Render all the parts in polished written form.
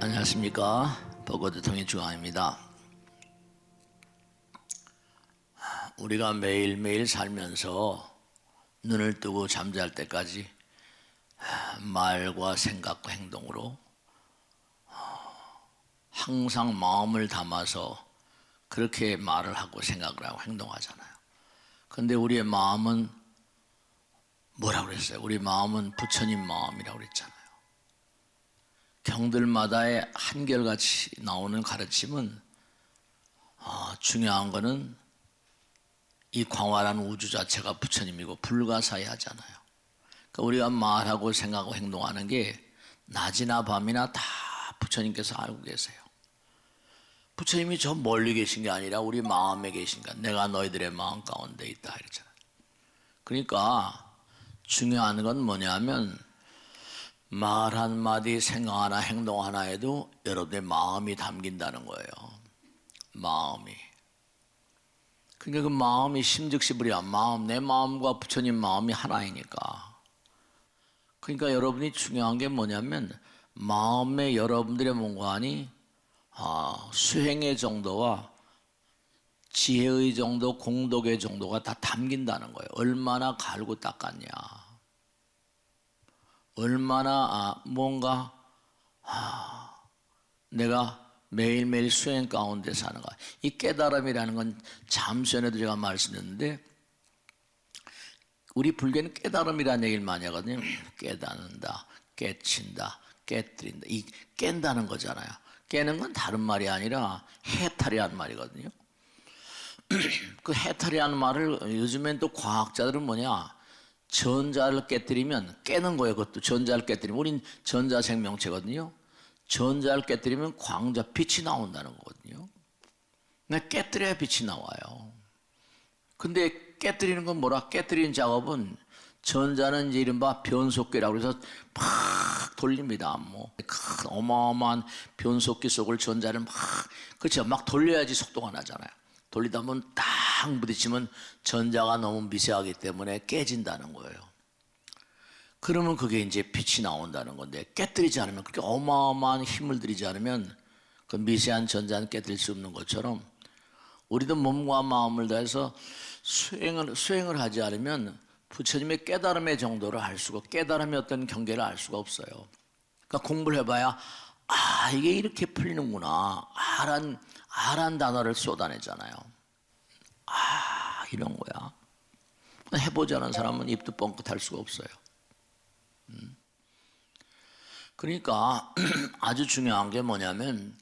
안녕하십니까. 벚꽃대통령 주강입니다. 우리가 매일매일 살면서 눈을 뜨고 잠잘 때까지 말과 생각과 행동으로 항상 마음을 담아서 그렇게 말을 하고 생각을 하고 행동하잖아요. 그런데 우리의 마음은 뭐라고 그랬어요? 우리 마음은 부처님 마음이라고 그랬잖아요. 경들마다의 한결같이 나오는 가르침은 중요한 거는 이 광활한 우주 자체가 부처님이고 불가사의하잖아요. 그러니까 우리가 말하고 생각하고 행동하는 게 낮이나 밤이나 다 부처님께서 알고 계세요. 부처님이 저 멀리 계신 게 아니라 우리 마음에 계신가. 내가 너희들의 마음 가운데 있다 이랬잖아요. 그러니까 중요한 건 뭐냐면 말 한마디 생각 하나 행동 하나에도 여러분의 마음이 담긴다는 거예요. 마음이. 그러니까 그 마음이 심즉시불이야. 내 마음과 부처님 마음이 하나이니까. 그러니까 여러분이 중요한 게 뭐냐면 마음에 여러분들의 뭔가니 수행의 정도와 지혜의 정도, 공덕의 정도가 다 담긴다는 거예요. 얼마나 갈고 닦았냐. 얼마나 뭔가 내가 매일매일 수행 가운데 사는가. 이 깨달음이라는 건 잠시 전에도 제가 말씀드렸는데 우리 불교는 깨달음이라는 얘기를 많이 하거든요. 깨닫는다, 깨친다, 깨뜨린다. 이 깬다는 거잖아요. 깨는 건 다른 말이 아니라 해탈이라는 말이거든요. 그 해탈이라는 말을 요즘엔 또 과학자들은 뭐냐, 전자를 깨뜨리면 깨는 거예요. 그것도 전자를 깨뜨리면, 우린 전자 생명체거든요. 전자를 깨뜨리면 광자, 빛이 나온다는 거거든요. 근데 깨뜨려야 빛이 나와요. 근데 깨뜨리는 건 뭐라? 깨뜨리는 작업은 전자는 이제 이른바 변속기라고 해서 막 돌립니다. 큰 어마어마한 변속기 속을 전자를 그렇죠. 막 돌려야지 속도가 나잖아요. 돌리다 보면 딱 부딪히면 전자가 너무 미세하기 때문에 깨진다는 거예요. 그러면 그게 이제 빛이 나온다는 건데, 깨뜨리지 않으면, 그렇게 어마어마한 힘을 들이지 않으면 그 미세한 전자는 깨뜨릴 수 없는 것처럼 우리도 몸과 마음을 다해서 수행을 하지 않으면 부처님의 깨달음의 정도를 알 수가, 깨달음의 어떤 경계를 알 수가 없어요. 그러니까 공부를 해봐야 이게 이렇게 풀리는구나. 아란 단어를 쏟아내잖아요. 이런 거야. 해보지 않은 사람은 입도 뻥끗할 수가 없어요. 그러니까 아주 중요한 게 뭐냐면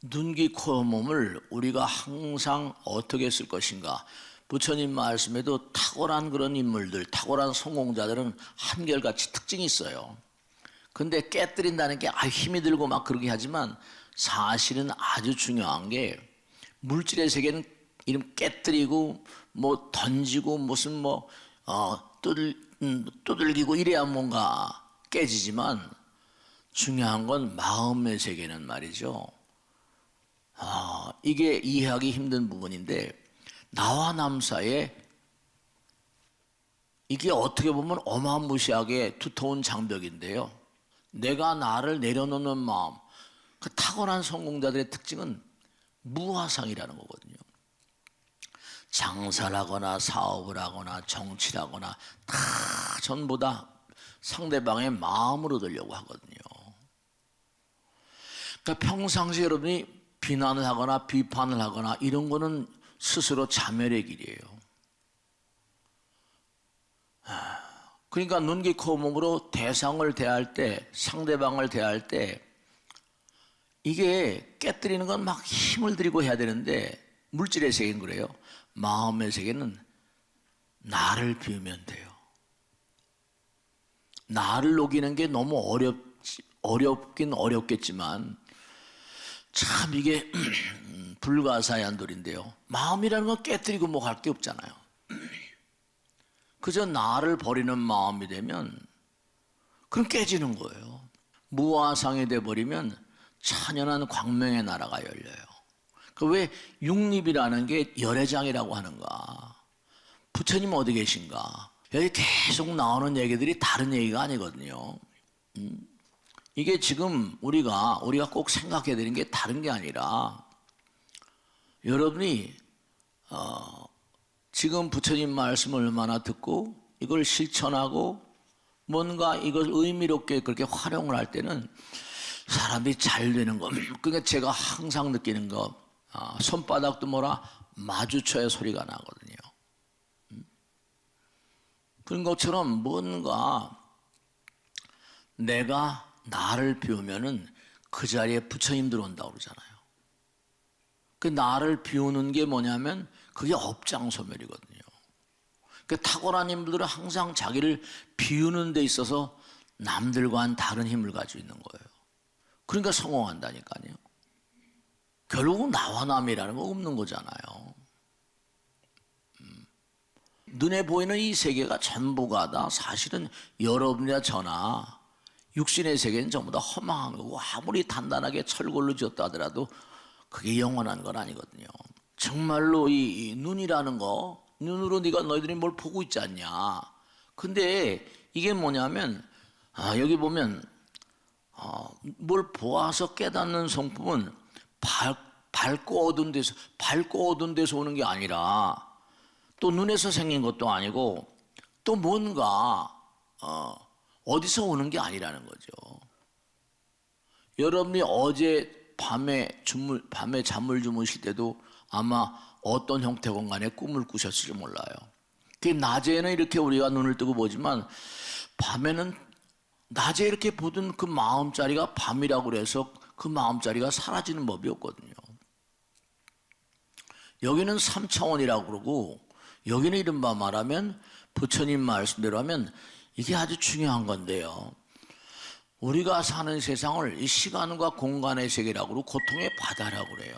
눈, 귀, 코, 몸을 우리가 항상 어떻게 쓸 것인가. 부처님 말씀에도 탁월한 그런 인물들, 탁월한 성공자들은 한결같이 특징이 있어요. 근데 깨뜨린다는 게 힘이 들고 막 그러게 하지만 사실은 아주 중요한 게 물질의 세계는 이름 깨뜨리고 던지고 무슨 두들기고 이래야 뭔가 깨지지만 중요한 건 마음의 세계는 말이죠. 이게 이해하기 힘든 부분인데 나와 남 사이에 이게 어떻게 보면 어마무시하게 두터운 장벽인데요. 내가 나를 내려놓는 마음, 그 탁월한 성공자들의 특징은 무화상이라는 거거든요. 장사를 하거나 사업을 하거나 정치를 하거나 다 전부 다 상대방의 마음으로 들려고 하거든요. 그러니까 평상시에 여러분이 비난을 하거나 비판을 하거나 이런 거는 스스로 자멸의 길이에요. 그러니까 눈, 귀, 코, 몸으로 대상을 대할 때, 상대방을 대할 때 이게 깨뜨리는 건 막 힘을 들이고 해야 되는데 물질의 세계는 그래요. 마음의 세계는 나를 비우면 돼요. 나를 녹이는 게 너무 어렵긴 어렵겠지만 참 이게 불가사의한 도리인데요. 마음이라는 건 깨뜨리고 뭐 할 게 없잖아요. 그저 나를 버리는 마음이 되면 그럼 깨지는 거예요. 무화상이 돼버리면 찬연한 광명의 나라가 열려요. 그 왜 육립이라는 게 열애장이라고 하는가? 부처님 어디 계신가? 여기 계속 나오는 얘기들이 다른 얘기가 아니거든요. 이게 지금 우리가 꼭 생각해야 되는 게 다른 게 아니라 여러분이 지금 부처님 말씀을 얼마나 듣고 이걸 실천하고 뭔가 이걸 의미롭게 그렇게 활용을 할 때는 사람이 잘 되는 거. 그러니까 제가 항상 느끼는 거, 손바닥도 뭐라 마주쳐야 소리가 나거든요. 그런 것처럼 뭔가 내가 나를 비우면은 그 자리에 부처님 들어온다고 그러잖아요. 그 나를 비우는 게 뭐냐면 그게 업장소멸이거든요. 그 탁월한 인물들은 항상 자기를 비우는 데 있어서 남들과는 다른 힘을 가지고 있는 거예요. 그러니까 성공한다니까요. 결국은 나와 남이라는 거 없는 거잖아요. 눈에 보이는 이 세계가 전부가 다 사실은 여러분이나 저나 육신의 세계는 전부 다 허망한 거고 아무리 단단하게 철골로 지었다 하더라도 그게 영원한 건 아니거든요. 정말로 이 눈이라는 거, 눈으로 네가 너희들이 뭘 보고 있지 않냐. 근데 이게 뭐냐면 여기 보면 뭘 보아서 깨닫는 성품은 밝고 어두운 데서 오는 게 아니라 또 눈에서 생긴 것도 아니고 또 뭔가 어디서 오는 게 아니라는 거죠. 여러분이 어제 밤에 잠을 주무실 때도 아마 어떤 형태건 간에 꿈을 꾸셨을지 몰라요. 그 낮에는 이렇게 우리가 눈을 뜨고 보지만 밤에는 낮에 이렇게 보던 그 마음자리가 밤이라고 그래서 그 마음자리가 사라지는 법이 없거든요. 여기는 3차원이라고 그러고 여기는 이른바 말하면 부처님 말씀대로 하면 이게 아주 중요한 건데요. 우리가 사는 세상을 이 시간과 공간의 세계라고 고통의 바다라고 그래요.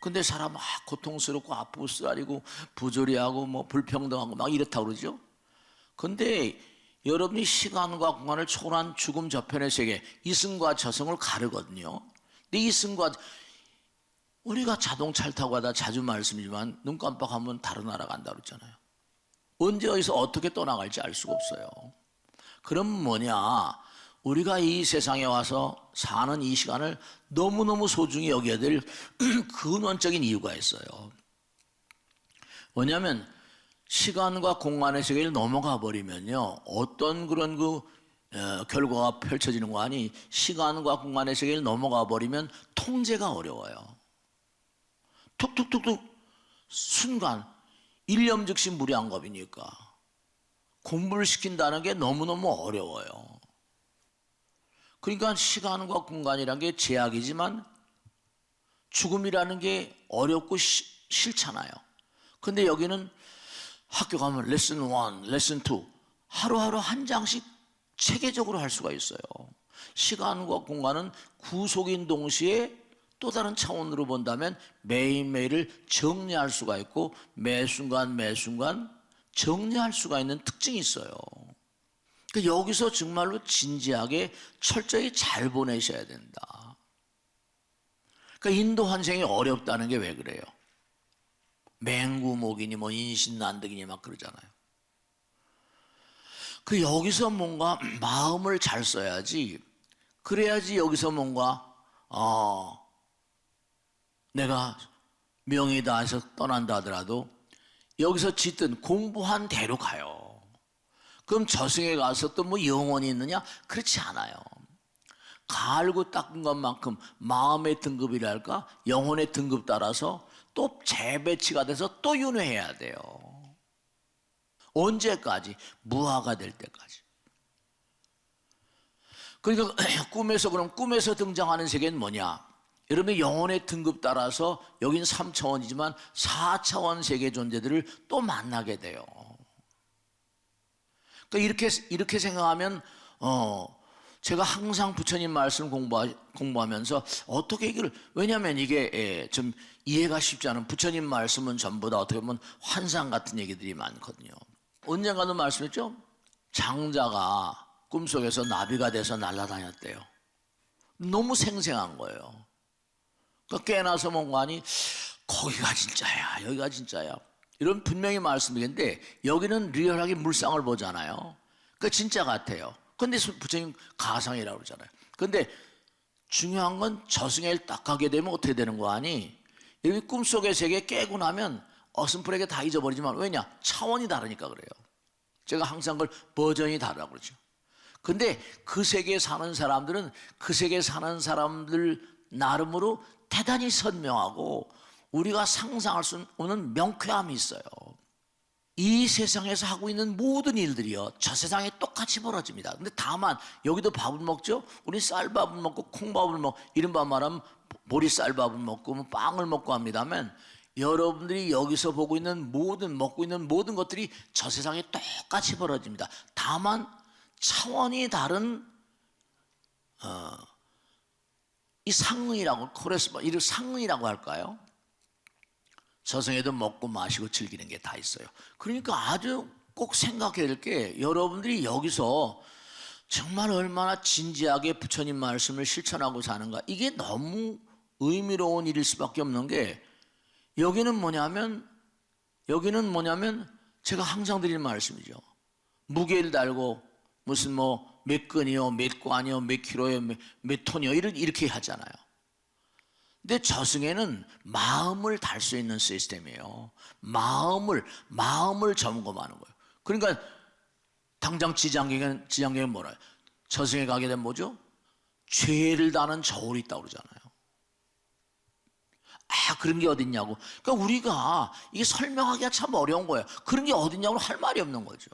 근데 사람 고통스럽고 아프고 쓰라리고 부조리하고 뭐 불평등하고 막 이렇다고 그러죠. 근데 여러분이 시간과 공간을 초월한 죽음 저편의 세계, 이승과 저승을 가르거든요. 근데 이승과 우리가 자동차를 타고 가다 자주 말씀이지만 눈 깜빡하면 다른 나라 간다 그랬잖아요. 언제 어디서 어떻게 떠나갈지 알 수가 없어요. 그럼 뭐냐? 우리가 이 세상에 와서 사는 이 시간을 너무너무 소중히 여겨야 될 근원적인 이유가 있어요. 뭐냐면 시간과 공간의 세계를 넘어가 버리면요, 어떤 그런 결과가 펼쳐지는 거 아니, 시간과 공간의 세계를 넘어가 버리면 통제가 어려워요. 툭툭툭툭 순간 일념즉시 무량겁이니까 공부를 시킨다는 게 너무너무 어려워요. 그러니까 시간과 공간이라는 게 제약이지만 죽음이라는 게 어렵고 싫잖아요. 근데 여기는 학교 가면 레슨 1, 레슨 2 하루하루 한 장씩 체계적으로 할 수가 있어요. 시간과 공간은 구속인 동시에 또 다른 차원으로 본다면 매일매일을 정리할 수가 있고 매 순간 정리할 수가 있는 특징이 있어요. 그러니까 여기서 정말로 진지하게 철저히 잘 보내셔야 된다. 그러니까 인도 환생이 어렵다는 게 왜 그래요? 맹구목이니 뭐 인신난득이니 막 그러잖아요. 그 여기서 뭔가 마음을 잘 써야지. 그래야지 여기서 뭔가 내가 명이다 해서 떠난다 하더라도 여기서 짓든 공부한 대로 가요. 그럼 저승에 가서 또 뭐 영원히 있느냐? 그렇지 않아요. 갈고 닦은 것만큼 마음의 등급이랄까? 영혼의 등급 따라서 또 재배치가 돼서 또 윤회해야 돼요. 언제까지? 무아가 될 때까지. 그러니까 꿈에서 등장하는 세계는 뭐냐? 여러분의 영혼의 등급 따라서 여긴 3차원이지만 4차원 세계 존재들을 또 만나게 돼요. 그러니까 이렇게 생각하면 제가 항상 부처님 말씀 공부하면서 어떻게 이걸, 왜냐하면 이게 좀 이해가 쉽지 않은, 부처님 말씀은 전부 다 어떻게 보면 환상 같은 얘기들이 많거든요. 언젠가도 말씀했죠? 장자가 꿈속에서 나비가 돼서 날아다녔대요. 너무 생생한 거예요. 그러니까 깨나서 뭔가 하니 거기가 진짜야, 여기가 진짜야, 이런 분명히 말씀드리는데 여기는 리얼하게 물상을 보잖아요. 그러니까 진짜 같아요. 근데 부처님 가상이라고 그러잖아요. 근데 중요한 건 저승에 딱 가게 되면 어떻게 되는 거 아니? 여기 꿈속의 세계 깨고 나면 어슴푸레게 다 잊어버리지만 왜냐? 차원이 다르니까 그래요. 제가 항상 그걸 버전이 다르다고 그러죠. 근데 그 세계에 사는 사람들은 그 세계에 사는 사람들 나름으로 대단히 선명하고 우리가 상상할 수 없는 명쾌함이 있어요. 이 세상에서 하고 있는 모든 일들이요, 저 세상에 똑같이 벌어집니다. 근데 다만 여기도 밥을 먹죠. 우리 쌀밥을 먹고 콩밥을 먹고 이른바 말하면 보리쌀밥을 먹고 빵을 먹고 합니다만 여러분들이 여기서 보고 있는 먹고 있는 모든 것들이 저 세상에 똑같이 벌어집니다. 다만 차원이 다른 이 상응이라고 이를 상응이라고 할까요? 저승에도 먹고 마시고 즐기는 게 다 있어요. 그러니까 아주 꼭 생각해야 될 게 여러분들이 여기서 정말 얼마나 진지하게 부처님 말씀을 실천하고 사는가, 이게 너무 의미로운 일일 수밖에 없는 게 여기는 뭐냐면 제가 항상 드리는 말씀이죠. 무게를 달고 무슨 몇 근이요, 몇 관이요, 몇 킬로요, 몇 톤이요 이렇게 하잖아요. 근데 저승에는 마음을 달 수 있는 시스템이에요. 마음을 점검하는 거예요. 그러니까 당장 지장경은 뭐라 해요? 저승에 가게 되면 뭐죠? 죄를 다는 저울이 있다고 그러잖아요. 그런 게 어딨냐고. 그러니까 우리가 이게 설명하기가 참 어려운 거예요. 그런 게 어딨냐고 할 말이 없는 거죠.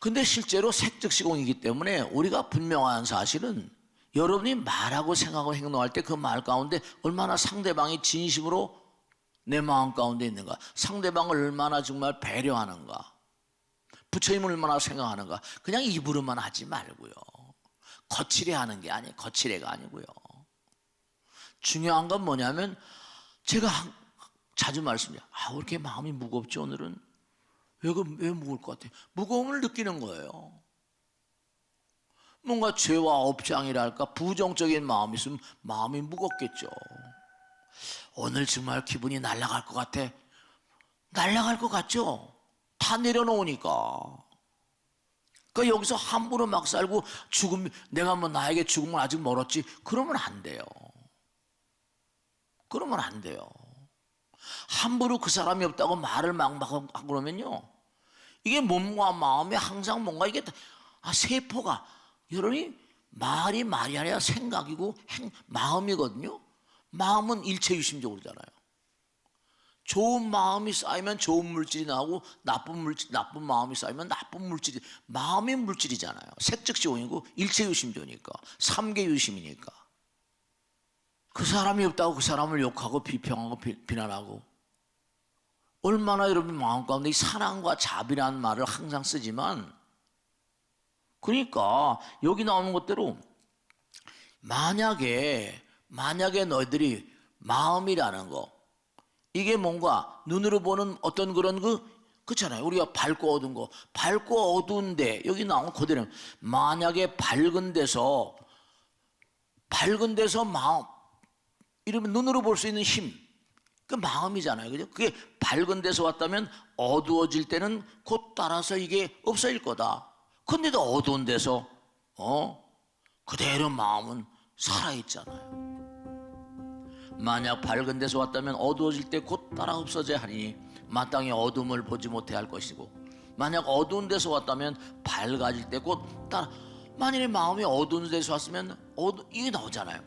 근데 실제로 색즉시공이기 때문에 우리가 분명한 사실은 여러분이 말하고 생각하고 행동할 때 그 말 가운데 얼마나 상대방이 진심으로 내 마음 가운데 있는가, 상대방을 얼마나 정말 배려하는가, 부처님을 얼마나 생각하는가. 그냥 입으로만 하지 말고요, 거칠게 하는 게 아니에요. 거칠애가 아니고요. 중요한 건 뭐냐면 제가 자주 말씀드려요. 왜 이렇게 마음이 무겁지 오늘은? 왜 무거울 것 같아요? 무거움을 느끼는 거예요. 뭔가 죄와 업장이랄까 부정적인 마음이 있으면 마음이 무겁겠죠. 오늘 정말 기분이 날아갈 것 같아. 날아갈 것 같죠? 다 내려놓으니까. 그러니까 여기서 함부로 막 살고 내가 나에게 죽음은 아직 멀었지, 그러면 안 돼요. 그러면 안 돼요. 함부로 그 사람이 없다고 말을 막 하고 그러면요, 이게 몸과 마음이 항상 뭔가 이게 세포가, 여러분이 말이 아니라 생각이고 마음이거든요. 마음은 일체유심적으로 잖아요. 좋은 마음이 쌓이면 좋은 물질이 나오고 나쁜 마음이 쌓이면 나쁜 물질이, 마음이 물질이잖아요. 색즉시공이고 일체유심조니까, 삼계유심이니까. 그 사람이 없다고 그 사람을 욕하고 비평하고 비난하고, 얼마나 여러분 마음 가운데 이 사랑과 자비라는 말을 항상 쓰지만, 그러니까 여기 나오는 것대로 만약에 너희들이 마음이라는 거, 이게 뭔가 눈으로 보는 어떤 그런 그렇잖아요. 우리가 밝고 어두운 거, 밝고 어두운데 여기 나오는 그대로 만약에 밝은 데서 마음, 이러면 눈으로 볼 수 있는 힘, 그 마음이잖아요. 그죠? 그게 밝은 데서 왔다면 어두워질 때는 곧 따라서 이게 없어질 거다. 근데도 어두운 데서 그대로 마음은 살아있잖아요. 만약 밝은 데서 왔다면 어두워질 때 곧 따라 없어져야 하니 마땅히 어둠을 보지 못해 할 것이고, 만약 어두운 데서 왔다면 밝아질 때 곧 따라, 만일에 마음이 어두운 데서 왔으면 이게 나오잖아요.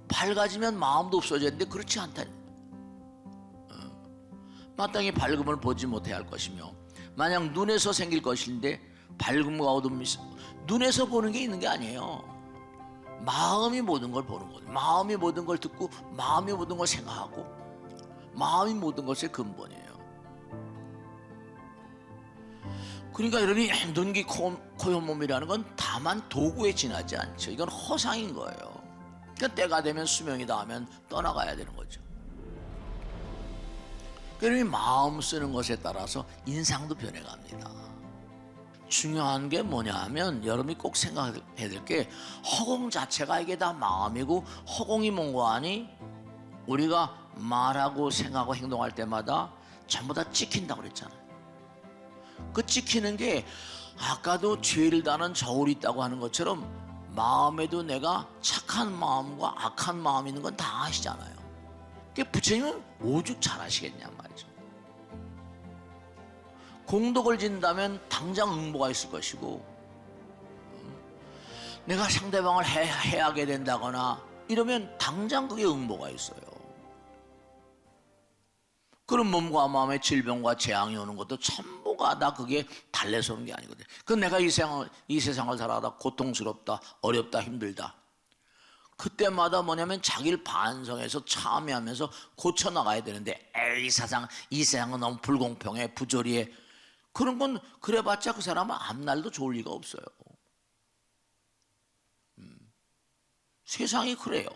밝아지면 마음도 없어졌는데 그렇지 않다니. 마땅히 밝음을 보지 못해 할 것이며, 만약 눈에서 생길 것인데 밝음과 어둠이 눈에서 보는 게 있는 게 아니에요. 마음이 모든 걸 보는 거예요. 마음이 모든 걸 듣고 마음이 모든 걸 생각하고 마음이 모든 것의 근본이에요. 그러니까 여러분이 눈, 귀, 코, 잇몸이라는 건 다만 도구에 지나지 않죠. 이건 허상인 거예요. 그러니까 때가 되면 수명이다 하면 떠나가야 되는 거죠. 그러니 마음 쓰는 것에 따라서 인상도 변해갑니다. 중요한 게 뭐냐 하면 여러분이 꼭 생각해야 될 게, 허공 자체가 이게 다 마음이고, 허공이 뭔가 하니 우리가 말하고 생각하고 행동할 때마다 전부 다 찍힌다고 그랬잖아요. 그 찍히는 게 아까도 죄를 다는 저울이 있다고 하는 것처럼 마음에도 내가 착한 마음과 악한 마음이 있는 건 다 아시잖아요. 그러니까 부처님은 오죽 잘 아시겠냔 말이죠. 공덕을 짓는다면 당장 응보가 있을 것이고, 내가 상대방을 해하게 된다거나 이러면 당장 그게 응보가 있어요. 그런 몸과 마음의 질병과 재앙이 오는 것도 전부가 다 그게 달래서 오는 게 아니거든요. 그건 내가 이 세상을 살아가다 고통스럽다, 어렵다, 힘들다. 그때마다 뭐냐면 자기를 반성해서 참여하면서 고쳐나가야 되는데, 이 세상은 너무 불공평해, 부조리해. 그런 건 그래봤자 그 사람은 앞날도 좋을 리가 없어요. 세상이 그래요.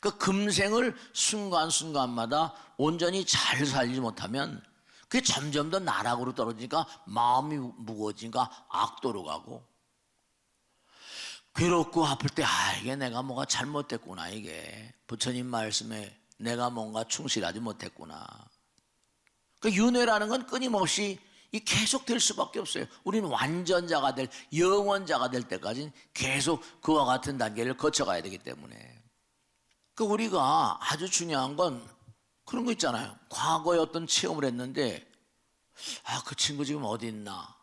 그 금생을 순간순간마다 온전히 잘 살지 못하면 그게 점점 더 나락으로 떨어지니까 마음이 무거워지니까 악도로 가고, 괴롭고 아플 때 이게 내가 뭐가 잘못됐구나, 이게 부처님 말씀에 내가 뭔가 충실하지 못했구나. 그 윤회라는 건 끊임없이 계속 될 수밖에 없어요. 우리는 완전자가 될, 영원자가 될 때까지 계속 그와 같은 단계를 거쳐가야 되기 때문에. 그 우리가 아주 중요한 건 그런 거 있잖아요. 과거에 어떤 체험을 했는데 그 친구 지금 어디 있나.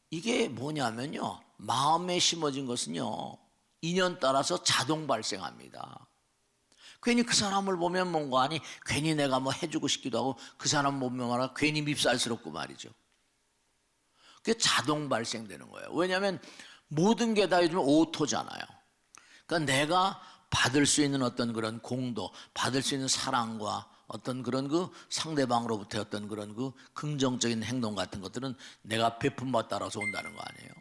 이게 뭐냐면요, 마음에 심어진 것은요 인연 따라서 자동 발생합니다. 괜히 그 사람을 보면 뭔가 아니, 괜히 내가 뭐 해주고 싶기도 하고, 그 사람 보면 말아 괜히 밉살스럽고 말이죠. 그게 자동 발생되는 거예요. 왜냐하면 모든 게 다 요즘 오토잖아요. 그러니까 내가 받을 수 있는 어떤 그런 공도, 받을 수 있는 사랑과 어떤 그런 그 상대방으로부터 어떤 그런 그 긍정적인 행동 같은 것들은 내가 베푼 바 따라서 온다는 거 아니에요.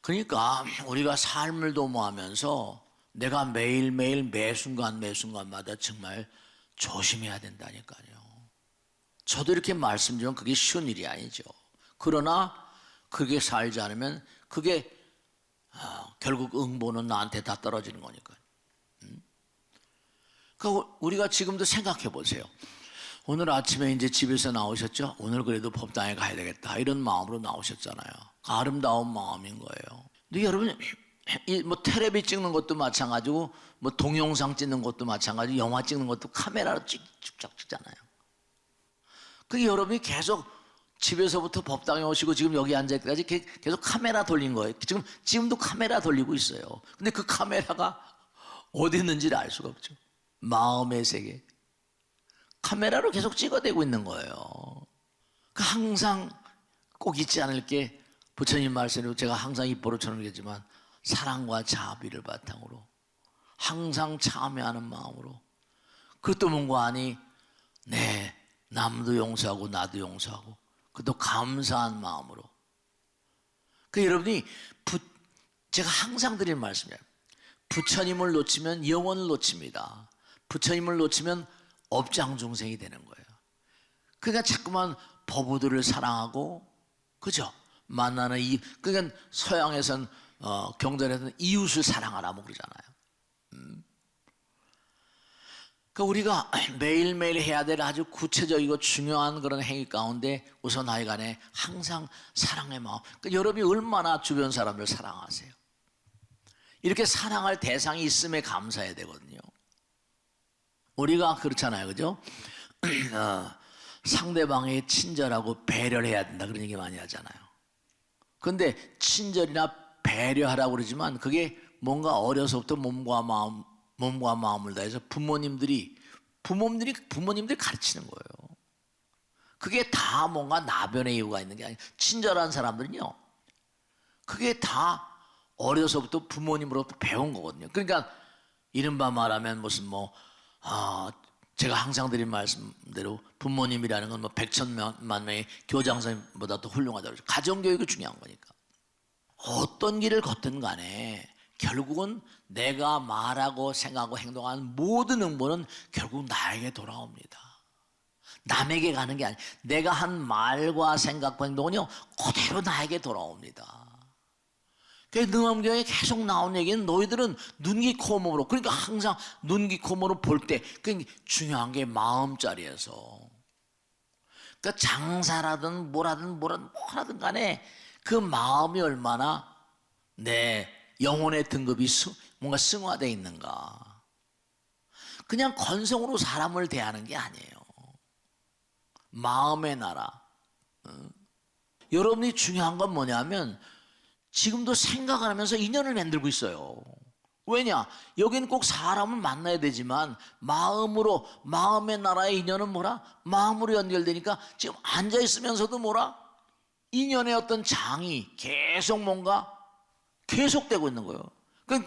그러니까 우리가 삶을 도모하면서 내가 매일매일 매순간마다 정말 조심해야 된다니까요. 저도 이렇게 말씀드리면 그게 쉬운 일이 아니죠. 그러나 그게 살지 않으면 그게 결국 응보는 나한테 다 떨어지는 거니까요. 그러니까 우리가 지금도 생각해 보세요. 오늘 아침에 이제 집에서 나오셨죠? 오늘 그래도 법당에 가야 되겠다, 이런 마음으로 나오셨잖아요. 아름다운 마음인 거예요. 근데 여러분, 뭐 텔레비 찍는 것도 마찬가지고, 뭐 동영상 찍는 것도 마찬가지고, 영화 찍는 것도 카메라로 쭉쭉 찍잖아요. 그 여러분이 계속 집에서부터 법당에 오시고 지금 여기 앉을 때까지 계속 카메라 돌린 거예요. 지금도 카메라 돌리고 있어요. 근데 그 카메라가 어디 있는지를 알 수가 없죠. 마음의 세계. 카메라로 계속 찍어대고 있는 거예요. 항상 꼭 잊지 않을 게 부처님 말씀으로 제가 항상 입버릇처럼 얘기했지만, 사랑과 자비를 바탕으로 항상 참여하는 마음으로, 그것도 뭔가 아니, 남도 용서하고 나도 용서하고, 그것도 감사한 마음으로. 여러분이 제가 항상 드리는 말씀이에요. 부처님을 놓치면 영혼을 놓칩니다. 부처님을 놓치면 업장중생이 되는 거예요. 그러니까 자꾸만 법우들을 사랑하고, 그죠? 만나는 그러니까 서양에서는 경전에서는 이웃을 사랑하라 뭐 그러잖아요. 그러니까 우리가 매일매일 해야 될 아주 구체적이고 중요한 그런 행위 가운데 우선 하여간에 항상 사랑의 마음. 그러니까 여러분이 얼마나 주변 사람들 사랑하세요? 이렇게 사랑할 대상이 있음에 감사해야 되거든요. 우리가 그렇잖아요, 그죠? 상대방이 친절하고 배려를 해야 된다, 그런 얘기 많이 하잖아요. 그런데 친절이나 배려하라고 그러지만 그게 뭔가 어려서부터 몸과 마음을 다해서 부모님들이 가르치는 거예요. 그게 다 뭔가 나변의 이유가 있는 게 아니에요. 친절한 사람들은요, 그게 다 어려서부터 부모님으로부터 배운 거거든요. 그러니까 이른바 말하면 무슨 제가 항상 드린 말씀대로 부모님이라는 건 100,000만 명의 교장선생님보다도 훌륭하다고 그러죠. 가정교육이 중요한 거니까. 어떤 길을 걷든 간에 결국은 내가 말하고 생각하고 행동하는 모든 응보는 결국 나에게 돌아옵니다. 남에게 가는 게 아니에요. 내가 한 말과 생각과 행동은요, 그대로 나에게 돌아옵니다. 능엄경에 계속 나온 얘기는 너희들은 눈, 귀, 코, 몸으로, 그러니까 항상 눈, 귀, 코, 몸으로 볼 때, 중요한 게 마음자리에서. 장사라든 뭐라든 간에 그 마음이 얼마나 내 영혼의 등급이 뭔가 승화되어 있는가? 그냥 건성으로 사람을 대하는 게 아니에요. 마음의 나라. 여러분이 중요한 건 뭐냐면 지금도 생각을 하면서 인연을 만들고 있어요. 왜냐? 여기는 꼭 사람을 만나야 되지만 마음으로, 마음의 나라의 인연은 뭐라? 마음으로 연결되니까 지금 앉아있으면서도 뭐라? 인연의 어떤 장이 계속 뭔가 계속되고 있는 거예요.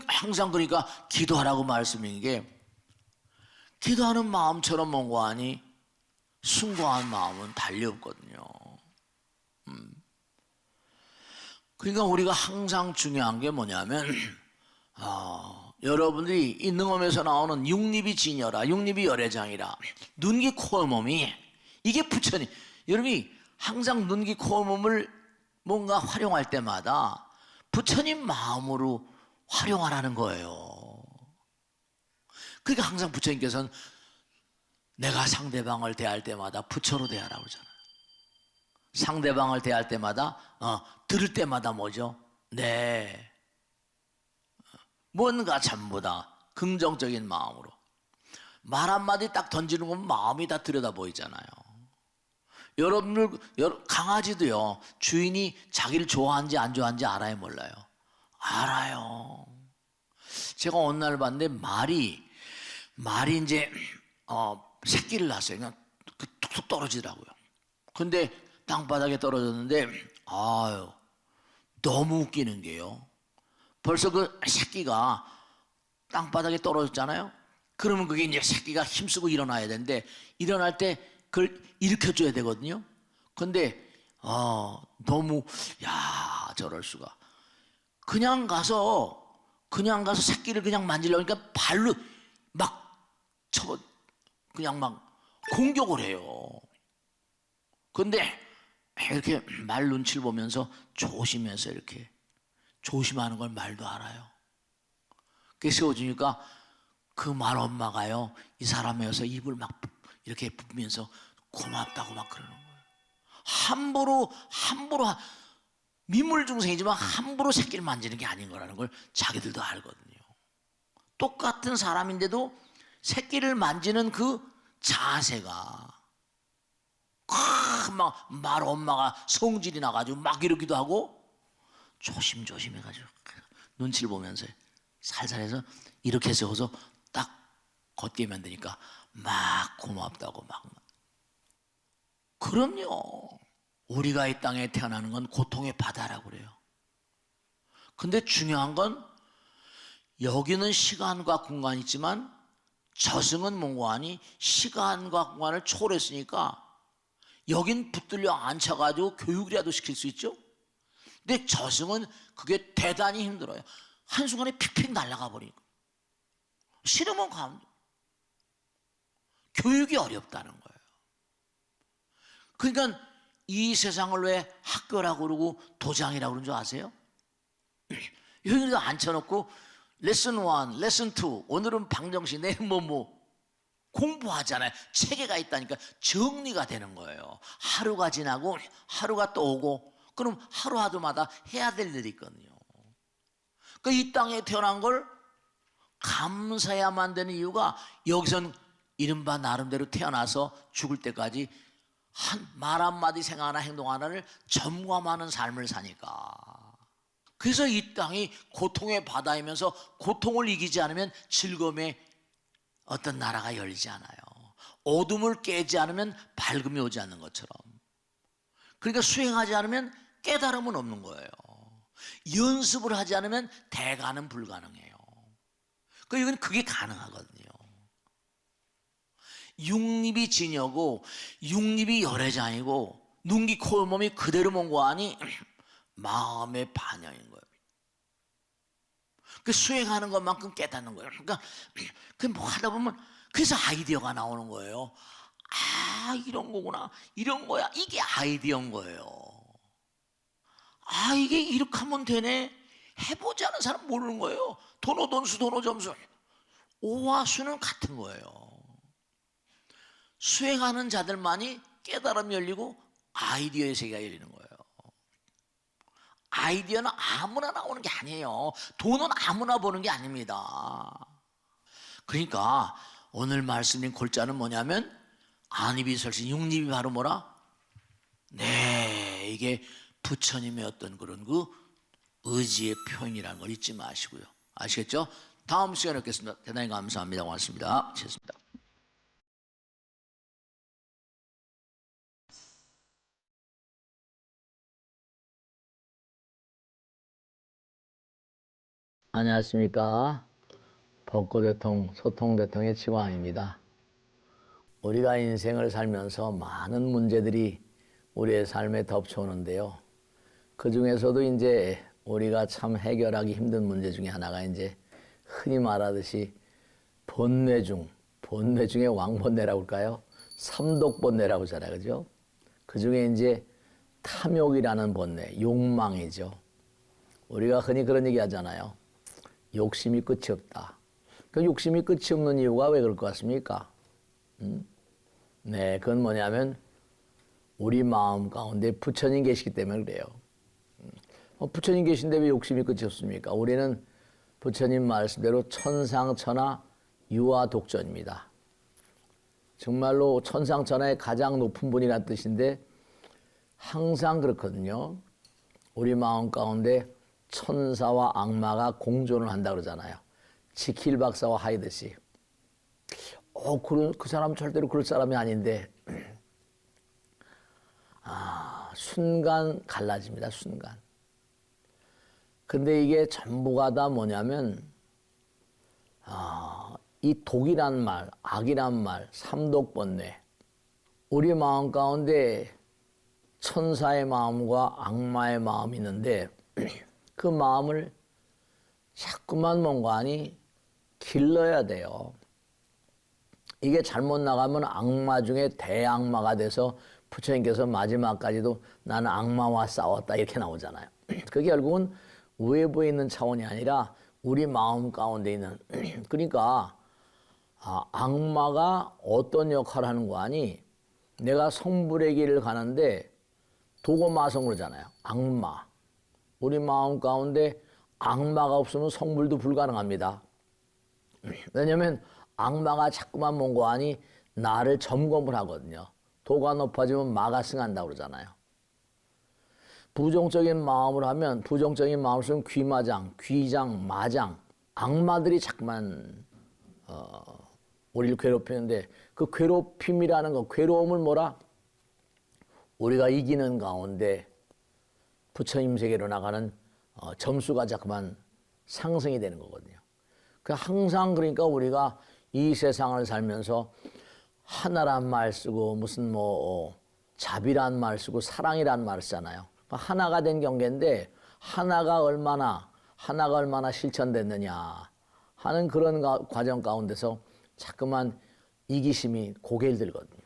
항상 그러니까 기도하라고 말씀인 게 기도하는 마음처럼 뭔가 하니 숭고한 마음은 달리 없거든요. 그러니까 우리가 항상 중요한 게 뭐냐면 여러분들이 이 능엄에서 나오는 육립이 진여라, 육립이 열애장이라, 눈기 코어 몸이 이게 부처님. 여러분이 항상 눈기 코어 몸을 뭔가 활용할 때마다 부처님 마음으로 활용하라는 거예요. 그러니까 항상 부처님께서는 내가 상대방을 대할 때마다 부처로 대하라고 그러잖아요. 상대방을 대할 때마다 들을 때마다 뭐죠? 네, 뭔가 전부다 긍정적인 마음으로. 말 한마디 딱 던지는 건 마음이 다 들여다 보이잖아요. 여러분들 강아지도요, 주인이 자기를 좋아하는지 안 좋아하는지 알아요, 몰라요? 알아요. 제가 어느 날 봤는데 말이 이제 새끼를 낳았어요. 그냥 툭툭 떨어지더라고요. 근데 땅바닥에 떨어졌는데 아유, 너무 웃기는 게요, 벌써 그 새끼가 땅바닥에 떨어졌잖아요. 그러면 그게 이제 새끼가 힘쓰고 일어나야 되는데 일어날 때 그걸 일으켜줘야 되거든요. 근데 너무, 야, 저럴 수가. 그냥 가서 새끼를 그냥 만지려고 하니까 발로 막 그냥 막 공격을 해요. 근데 이렇게 말 눈치를 보면서 조심해서 이렇게 조심하는 걸 말도 알아요. 그게 세워주니까 그 말 엄마가요, 이 사람에서 입을 막 이렇게 부으면서 고맙다고 막 그러는 거예요. 함부로 민물중생이지만 함부로 새끼를 만지는 게 아닌 거라는 걸 자기들도 알거든요. 똑같은 사람인데도 새끼를 만지는 그 자세가 막 말 엄마가 성질이 나가지고 막 이러기도 하고 조심조심 해가지고 눈치를 보면서 살살해서 이렇게 세워서 딱 걷게 만드니까 막 고맙다고 막. 그럼요, 우리가 이 땅에 태어나는 건 고통의 바다라고 그래요. 근데 중요한 건 여기는 시간과 공간이 있지만 저승은 뭔가하니 시간과 공간을 초월했으니까 여긴 붙들려 앉혀가지고 교육이라도 시킬 수 있죠. 근데 저승은 그게 대단히 힘들어요. 한순간에 픽픽 날아가 버리니까. 싫으면 가면 교육이 어렵다는 거예요. 그러니까 이 세상을 왜 학교라고 그러고 도장이라고 그러는 줄 아세요? 여기다 앉혀놓고 레슨 1, 레슨 2, 오늘은 방정식, 내일은 뭐 공부하잖아요. 체계가 있다니까 정리가 되는 거예요. 하루가 지나고 하루가 또 오고, 그럼 하루하루마다 해야 될 일이 있거든요. 그러니까 이 땅에 태어난 걸 감사해야만 되는 이유가 여기선 이른바 나름대로 태어나서 죽을 때까지 말 한마디 생각 하나 행동 하나를 점검하는 삶을 사니까. 그래서 이 땅이 고통의 바다이면서 고통을 이기지 않으면 즐거움의 어떤 나라가 열리지 않아요. 어둠을 깨지 않으면 밝음이 오지 않는 것처럼. 그러니까 수행하지 않으면 깨달음은 없는 거예요. 연습을 하지 않으면 대가는 불가능해요. 그러니까 이건 그게 가능하거든요. 육립이 진여고 육립이 열애장이고 눈기 코 몸이 그대로 뭔가하니 마음의 반영인 거예요. 그 수행하는 것만큼 깨닫는 거예요. 그러니까 뭐 하다 보면 그래서 아이디어가 나오는 거예요. 아, 이런 거구나, 이런 거야. 이게 아이디어인 거예요. 아, 이게 이렇게 하면 되네. 해보지 않은 사람 모르는 거예요. 도노 돈수 도노 점수. 오와 수는 같은 거예요. 수행하는 자들만이 깨달음이 열리고 아이디어의 세계가 열리는 거예요. 아이디어는 아무나 나오는 게 아니에요. 돈은 아무나 버는 게 아닙니다. 그러니까 오늘 말씀인 골자는 뭐냐면 안입이 설신 육립이 바로 뭐라? 네, 이게 부처님의 어떤 그런 그 의지의 표현이라는 걸 잊지 마시고요. 아시겠죠? 다음 시간에 뵙겠습니다. 대단히 감사합니다. 고맙습니다. 치겠습니다. 안녕하십니까. 법고대통, 소통대통의 치광입니다. 우리가 인생을 살면서 많은 문제들이 우리의 삶에 덮쳐오는데요. 그 중에서도 이제 우리가 참 해결하기 힘든 문제 중에 하나가 이제 흔히 말하듯이 번뇌 중의 왕번뇌라고 할까요? 삼독번뇌라고 하잖아요. 그죠? 그 중에 이제 탐욕이라는 번뇌, 욕망이죠. 우리가 흔히 그런 얘기 하잖아요. 욕심이 끝이 없다. 그 욕심이 끝이 없는 이유가 왜 그럴 것 같습니까? 네, 그건 뭐냐면 우리 마음 가운데 부처님 계시기 때문에 그래요. 부처님 계신데 왜 욕심이 끝이 없습니까? 우리는 부처님 말씀대로 천상천하 유아독전입니다. 정말로 천상천하의 가장 높은 분이라는 뜻인데 항상 그렇거든요. 우리 마음 가운데 천사와 악마가 공존을 한다 그러잖아요. 지킬 박사와 하이듯이. 그 사람 절대로 그럴 사람이 아닌데 순간 갈라집니다. 순간. 근데 이게 전부가 다 뭐냐면 이 독이란 말, 악이란 말, 삼독번뇌 우리 마음 가운데 천사의 마음과 악마의 마음이 있는데 그 마음을 자꾸만 뭔가니 길러야 돼요. 이게 잘못 나가면 악마 중에 대악마가 돼서 부처님께서 마지막까지도 나는 악마와 싸웠다 이렇게 나오잖아요. 그게 결국은 외부에 있는 차원이 아니라 우리 마음 가운데 있는 그러니까 악마가 어떤 역할을 하는 거 아니? 내가 성불의 길을 가는데 도고마성 그러잖아요. 악마. 우리 마음 가운데 악마가 없으면 성불도 불가능합니다. 왜냐하면 악마가 자꾸만 뭔고 하니 나를 점검을 하거든요. 도가 높아지면 마가 승한다고 그러잖아요. 부정적인 마음을 하면 부정적인 마음을 쓰면 귀마장, 귀장, 마장 악마들이 자꾸만 우리를 괴롭히는데 그 괴롭힘이라는 거 괴로움을 뭐라? 우리가 이기는 가운데 부처님 세계로 나가는 점수가 자꾸만 상승이 되는 거거든요. 항상 그러니까 우리가 이 세상을 살면서 하나란 말 쓰고 무슨 자비란 말 쓰고 사랑이란 말 쓰잖아요. 하나가 된 경계인데 하나가 얼마나 실천됐느냐 하는 그런 과정 가운데서 자꾸만 이기심이 고개를 들거든요.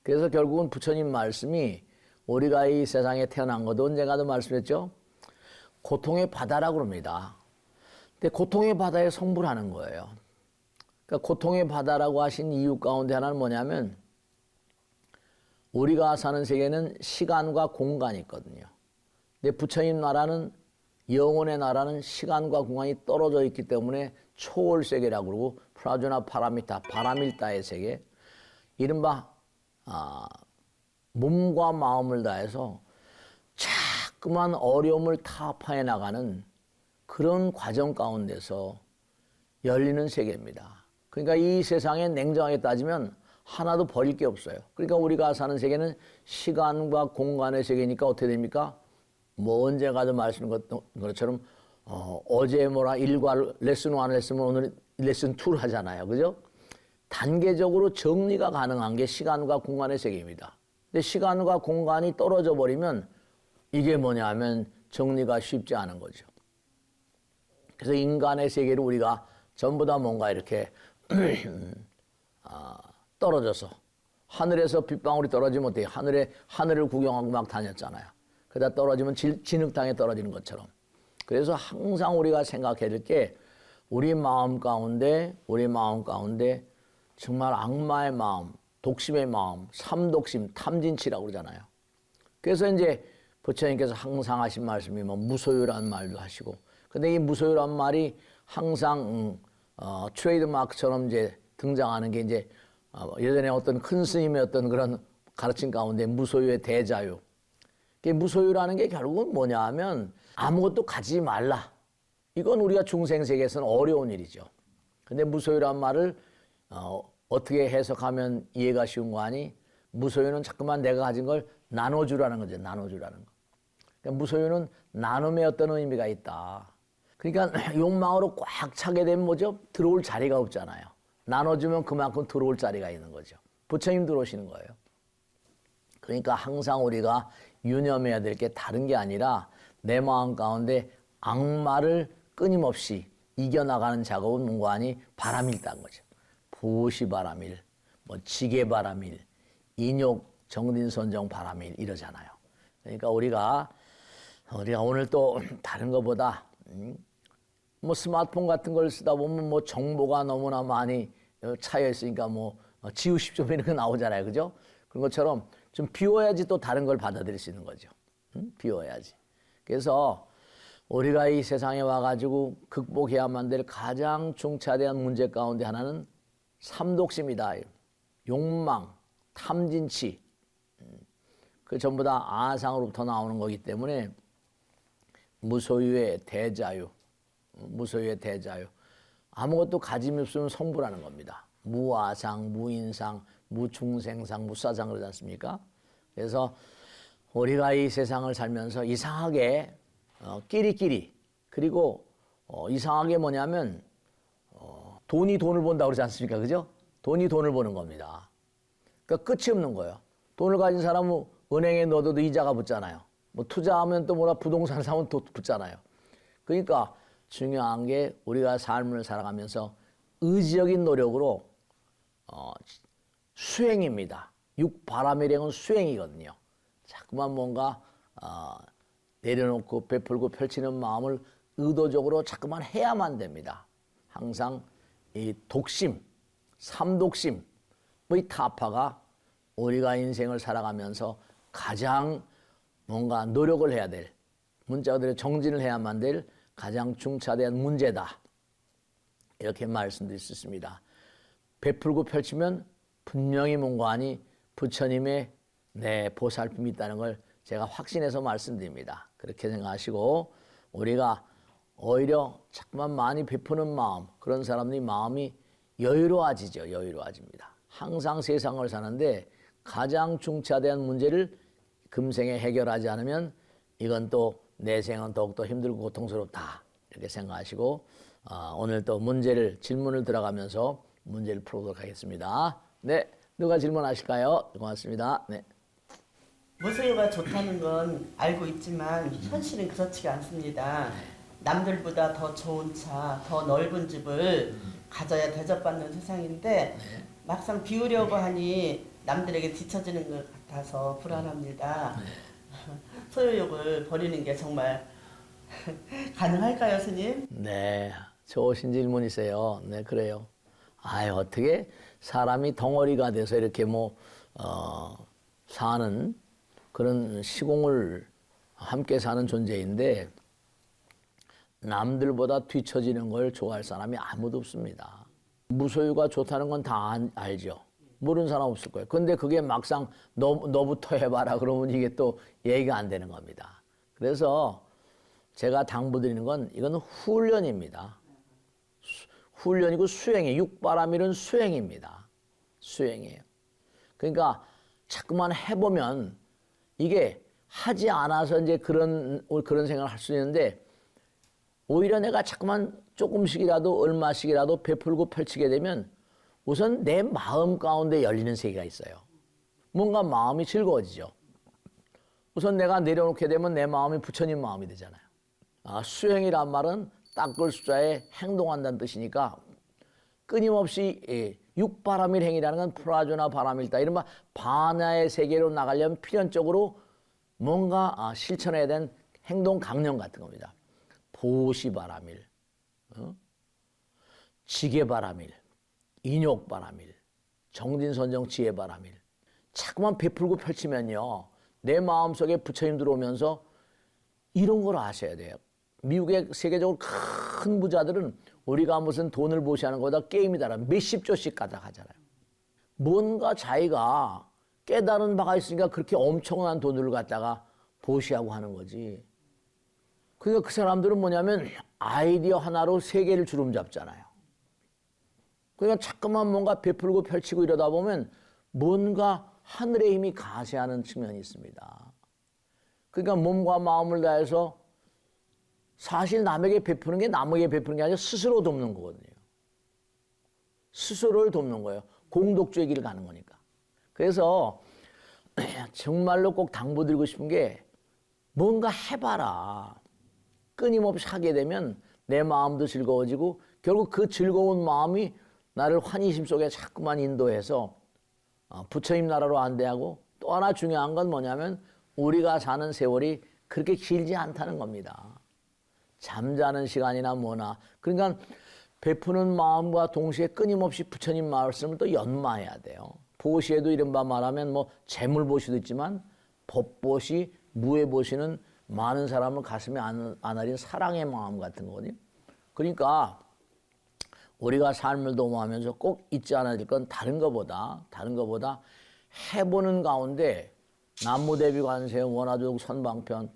그래서 결국은 부처님 말씀이 우리가 이 세상에 태어난 것도 언젠가도 말씀했죠. 고통의 바다라고 그럽니다. 근데 고통의 바다에 성불하는 거예요. 그러니까 고통의 바다라고 하신 이유 가운데 하나는 뭐냐면 우리가 사는 세계는 시간과 공간이 있거든요. 근데 부처님 나라는 영혼의 나라는 시간과 공간이 떨어져 있기 때문에 초월 세계라고 그러고 프라조나 파라미타, 바라밀타의 세계 이른바 몸과 마음을 다해서 자꾸만 어려움을 타파해 나가는 그런 과정 가운데서 열리는 세계입니다. 그러니까 이 세상에 냉정하게 따지면 하나도 버릴 게 없어요. 그러니까 우리가 사는 세계는 시간과 공간의 세계니까 어떻게 됩니까? 언제 가도 말씀드린 것처럼 어제 뭐라 일과 레슨 1 했으면 오늘 레슨 2를 하잖아요. 그죠? 단계적으로 정리가 가능한 게 시간과 공간의 세계입니다. 근데 시간과 공간이 떨어져 버리면 이게 뭐냐면 정리가 쉽지 않은 거죠. 그래서 인간의 세계를 우리가 전부 다 뭔가 이렇게 떨어져서 하늘에서 빗방울이 떨어지면 어때요? 하늘을 구경하고 막 다녔잖아요. 그러다 떨어지면 진흙탕에 떨어지는 것처럼. 그래서 항상 우리가 생각해야 될 게 우리 마음 가운데 정말 악마의 마음, 독심의 마음, 삼독심, 탐진치라고 그러잖아요. 그래서 이제 부처님께서 항상 하신 말씀이 뭐 무소유라는 말도 하시고, 근데 이 무소유라는 말이 항상 트레이드 마크처럼 이제 등장하는 게 이제 예전에 어떤 큰 스님의 어떤 그런 가르침 가운데 무소유의 대자유. 무소유라는 게 결국은 뭐냐 하면 아무것도 가지지 말라. 이건 우리가 중생 세계에서는 어려운 일이죠. 근데 무소유란 말을 어떻게 해석하면 이해가 쉬운 거 아니? 무소유는 자꾸만 내가 가진 걸 나눠주라는 거죠. 나눠주라는 거. 그러니까 무소유는 나눔의 어떤 의미가 있다. 그러니까 욕망으로 꽉 차게 되면 뭐죠? 들어올 자리가 없잖아요. 나눠주면 그만큼 들어올 자리가 있는 거죠. 부처님 들어오시는 거예요. 그러니까 항상 우리가 유념해야 될 게 다른 게 아니라 내 마음 가운데 악마를 끊임없이 이겨나가는 작업은 뭔가 아니 바람일 딴 거죠. 보시바람일, 뭐 지게바람일, 인욕, 정진선정 바람일 이러잖아요. 그러니까 우리가 오늘 또 다른 것보다 뭐 스마트폰 같은 걸 쓰다 보면 뭐 정보가 너무나 많이 차여 있으니까 뭐 지우십 좀 이런 거 나오잖아요. 그죠? 그런 것처럼 좀 비워야지 또 다른 걸 받아들일 수 있는 거죠. 비워야지. 그래서 우리가 이 세상에 와가지고 극복해야만 될 가장 중차대한 문제 가운데 하나는 삼독심이다. 욕망, 탐진치. 그 전부 다 아상으로부터 나오는 거기 때문에 무소유의 대자유. 무소유의 대자유. 아무것도 가짐이 없으면 성불하는 겁니다. 무아상, 무인상, 무중생상, 무사상 그러지 않습니까? 그래서 우리가 이 세상을 살면서 이상하게 끼리끼리 그리고 이상하게 뭐냐면 돈이 돈을 본다고 그러지 않습니까? 그죠? 돈이 돈을 버는 겁니다. 그러니까 끝이 없는 거예요. 돈을 가진 사람은 은행에 넣어도 이자가 붙잖아요. 뭐 투자하면 또 뭐라 부동산 사면 또 붙잖아요. 그러니까 중요한 게 우리가 삶을 살아가면서 의지적인 노력으로 수행입니다. 육바라밀행은 수행이거든요. 자꾸만 뭔가 내려놓고 베풀고 펼치는 마음을 의도적으로 자꾸만 해야만 됩니다. 항상 이 독심, 삼독심의 타파가 우리가 인생을 살아가면서 가장 뭔가 노력을 해야 될, 문자 그대로 정진을 해야만 될 가장 중차대한 문제다. 이렇게 말씀드릴 수 있습니다. 베풀고 펼치면 분명히 뭔가 아니 부처님의 보살핌이 있다는 걸 제가 확신해서 말씀드립니다. 그렇게 생각하시고 우리가 오히려 자꾸만 많이 베푸는 마음, 그런 사람들이 마음이 여유로워지죠. 여유로워집니다. 항상 세상을 사는데 가장 중차대한 문제를 금생에 해결하지 않으면 이건 또 내 생은 더욱더 힘들고 고통스럽다. 이렇게 생각하시고 오늘 또 질문을 들어가면서 문제를 풀어보도록 하겠습니다. 네, 누가 질문하실까요? 고맙습니다. 네. 무소유가 좋다는 건 알고 있지만 현실은 그렇지가 않습니다. 남들보다 더 좋은 차, 더 넓은 집을 가져야 대접받는 세상인데 막상 비우려고 하니 남들에게 뒤처지는 것 같아서 불안합니다. 소유욕을 버리는 게 정말 가능할까요, 스님? 네, 좋으신 질문이세요. 네, 그래요. 어떻게 사람이 덩어리가 돼서 이렇게 사는 그런 시공을 함께 사는 존재인데 남들보다 뒤처지는 걸 좋아할 사람이 아무도 없습니다. 무소유가 좋다는 건 다 알죠. 모르는 사람 없을 거예요. 근데 그게 막상 너부터 해봐라 그러면 이게 또 얘기가 안 되는 겁니다. 그래서 제가 당부드리는 건 이건 훈련입니다. 훈련이고 수행이에요. 육바라밀은 수행입니다. 수행이에요. 그러니까 자꾸만 해보면 이게 하지 않아서 이제 그런 생각을 할 수 있는데 오히려 내가 자꾸만 조금씩이라도 얼마씩이라도 베풀고 펼치게 되면 우선 내 마음 가운데 열리는 세계가 있어요. 뭔가 마음이 즐거워지죠. 우선 내가 내려놓게 되면 내 마음이 부처님 마음이 되잖아요. 수행이란 말은 닦을 숫자에 행동한다는 뜻이니까 끊임없이 육바라밀 행이라는 건 프라조나 바라밀다 이른바 반야의 세계로 나가려면 필연적으로 뭔가 실천해야 되는 행동 강령 같은 겁니다. 보시바라밀, 지게바라밀, 인욕바라밀, 정진선정 지혜바라밀. 자꾸만 베풀고 펼치면요 내 마음속에 부처님 들어오면서 이런 걸 아셔야 돼요. 미국의 세계적으로 큰 부자들은 우리가 무슨 돈을 보시하는 것보다 게임이다라 몇십 조씩 갖다 가잖아요. 뭔가 자기가 깨달은 바가 있으니까 그렇게 엄청난 돈을 갖다가 보시하고 하는 거지. 그러니까 그 사람들은 뭐냐면 아이디어 하나로 세계를 주름잡잖아요. 그러니까 자꾸만 뭔가 베풀고 펼치고 이러다 보면 뭔가 하늘의 힘이 가세하는 측면이 있습니다. 그러니까 몸과 마음을 다해서 사실 남에게 베푸는 게 남에게 베푸는 게 아니라 스스로 돕는 거거든요. 스스로를 돕는 거예요. 공덕주의 길을 가는 거니까. 그래서 정말로 꼭 당부드리고 싶은 게 뭔가 해봐라. 끊임없이 하게 되면 내 마음도 즐거워지고 결국 그 즐거운 마음이 나를 환희심 속에 자꾸만 인도해서 부처님 나라로 안대하고 또 하나 중요한 건 뭐냐면 우리가 사는 세월이 그렇게 길지 않다는 겁니다. 잠자는 시간이나 뭐나. 그러니까 베푸는 마음과 동시에 끊임없이 부처님 말씀을 또 연마해야 돼요. 보시에도 이른바 말하면 뭐 재물보시도 있지만 법보시, 무예보시는 많은 사람을 가슴에 안아린 사랑의 마음 같은 거거든요. 그러니까 우리가 삶을 도모하면서 꼭 잊지 않아야 될 건 다른 거보다 해보는 가운데 남무대비관세음 원화도둑 선방편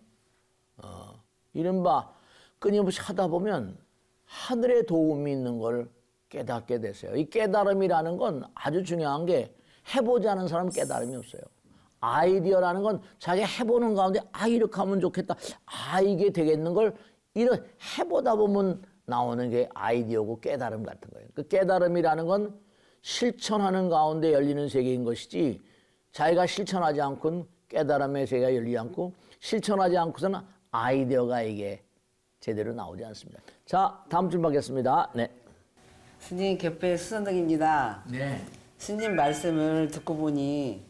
이른바 끊임없이 하다 보면 하늘의 도움이 있는 걸 깨닫게 되세요. 이 깨달음이라는 건 아주 중요한 게 해보지 않은 사람은 깨달음이 없어요. 아이디어라는 건 자기가 해보는 가운데 이렇게 하면 좋겠다. 이게 되겠는 걸 해보다 보면 나오는 게 아이디어고 깨달음 같은 거예요. 그 깨달음이라는 건 실천하는 가운데 열리는 세계인 것이지 자기가 실천하지 않고는 깨달음의 세계가 열리지 않고 실천하지 않고서는 아이디어가 이게 제대로 나오지 않습니다. 자, 다음 줄 받겠습니다. 네. 스님 격배 수선덕입니다. 네. 스님 말씀을 듣고 보니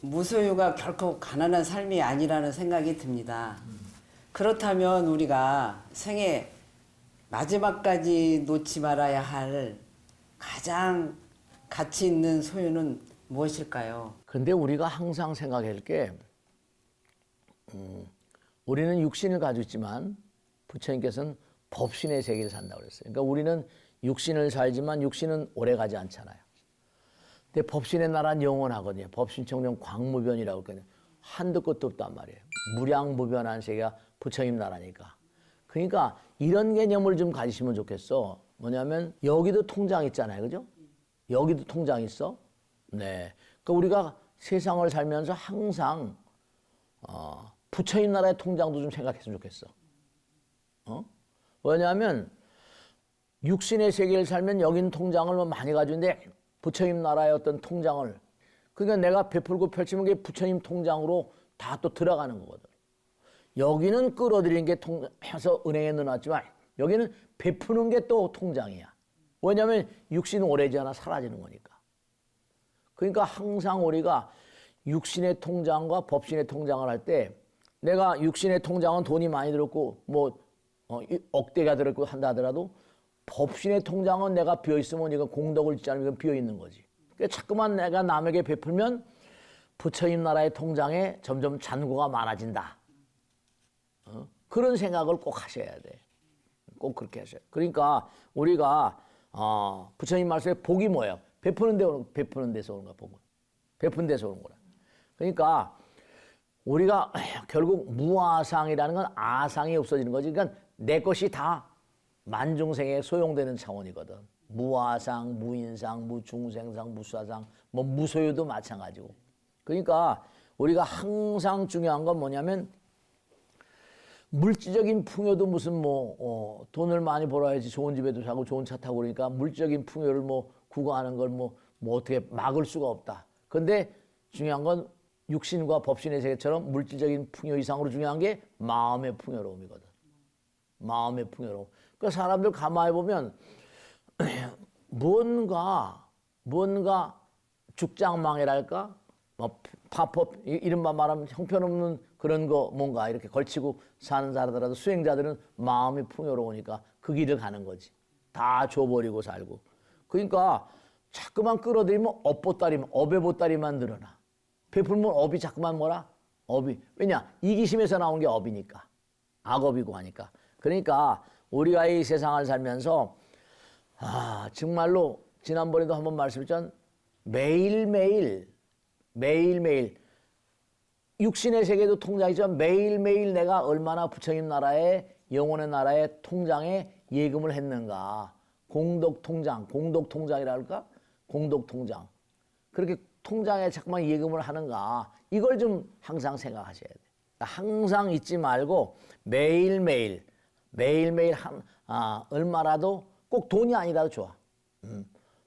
무소유가 결코 가난한 삶이 아니라는 생각이 듭니다. 그렇다면 우리가 생애 마지막까지 놓지 말아야 할 가장 가치 있는 소유는 무엇일까요? 근데 우리가 항상 생각할 게 우리는 육신을 가지고 있지만 부처님께서는 법신의 세계를 산다고 그랬어요. 그러니까 우리는 육신을 살지만 육신은 오래 가지 않잖아요. 근데 법신의 나라는 영원하거든요. 법신청정 광무변이라고 그러거든요. 한도 끝도 없단 말이에요. 무량무변한 세계가 부처님 나라니까. 그러니까 이런 개념을 좀 가지시면 좋겠어. 뭐냐면 여기도 통장 있잖아요. 그죠? 여기도 통장 있어. 네. 그러니까 우리가 세상을 살면서 항상 부처님 나라의 통장도 좀 생각했으면 좋겠어. 왜냐하면 육신의 세계를 살면 여기는 통장을 많이 가지고 있는데 부처님 나라의 어떤 통장을 그러니까 내가 베풀고 펼치면 게 부처님 통장으로 다 또 들어가는 거거든. 여기는 끌어들이는 게 해서 은행에 넣어놨지만 여기는 베푸는 게 또 통장이야. 왜냐하면 육신은 오래지 않아 사라지는 거니까. 그러니까 항상 우리가 육신의 통장과 법신의 통장을 할 때 내가 육신의 통장은 돈이 많이 들었고 뭐 억대가 들었고 한다 하더라도 법신의 통장은 내가 비어있으면 이건 공덕을 짓지 않으면 이건 비어있는 거지. 그러니까 자꾸만 내가 남에게 베풀면 부처님 나라의 통장에 점점 잔고가 많아진다. 그런 생각을 꼭 하셔야 돼. 꼭 그렇게 하셔야 돼. 그러니까 우리가 부처님 말씀에 복이 뭐예요? 베푸는 데서 오는 거야, 복은. 베푼 데서 오는 거라. 그러니까 우리가 결국 무아상이라는 건 아상이 없어지는 거지. 그러니까 내 것이 다 만중생에 소용되는 차원이거든. 무아상, 무인상, 무중생상, 무사상, 뭐 무소유도 마찬가지고. 그러니까 우리가 항상 중요한 건 뭐냐면 물질적인 풍요도 무슨 돈을 많이 벌어야지 좋은 집에도 사고 좋은 차 타고 그러니까 물질적인 풍요를 구가하는 걸 어떻게 막을 수가 없다. 근데 중요한 건 육신과 법신의 세계처럼 물질적인 풍요 이상으로 중요한 게 마음의 풍요로움이거든. 마음의 풍요로움. 그러니까 사람들 가만히 보면 뭔가 죽장망이랄까? 파법 이른바 말하면 형편없는 그런 거 뭔가 이렇게 걸치고 사는 사람들라도 수행자들은 마음이 풍요로우니까 그 길을 가는 거지. 다 줘버리고 살고. 그러니까 자꾸만 끌어들이면 업의 보따리만 늘어나. 베풀면 업이 자꾸만 업이 왜냐 이기심에서 나온 게 업이니까 악업이고 하니까. 그러니까 우리가 이 세상을 살면서 정말로 지난번에도 한번 말씀드렸지만 매일매일 육신의 세계도 통장이지만 매일매일 내가 얼마나 부처님 나라의 영혼의 나라의 통장에 예금을 했는가. 공덕통장이라 할까? 공덕통장. 그렇게 통장에 자꾸만 예금을 하는가. 이걸 좀 항상 생각하셔야 돼요. 항상 잊지 말고 매일매일 얼마라도 꼭 돈이 아니라도 좋아.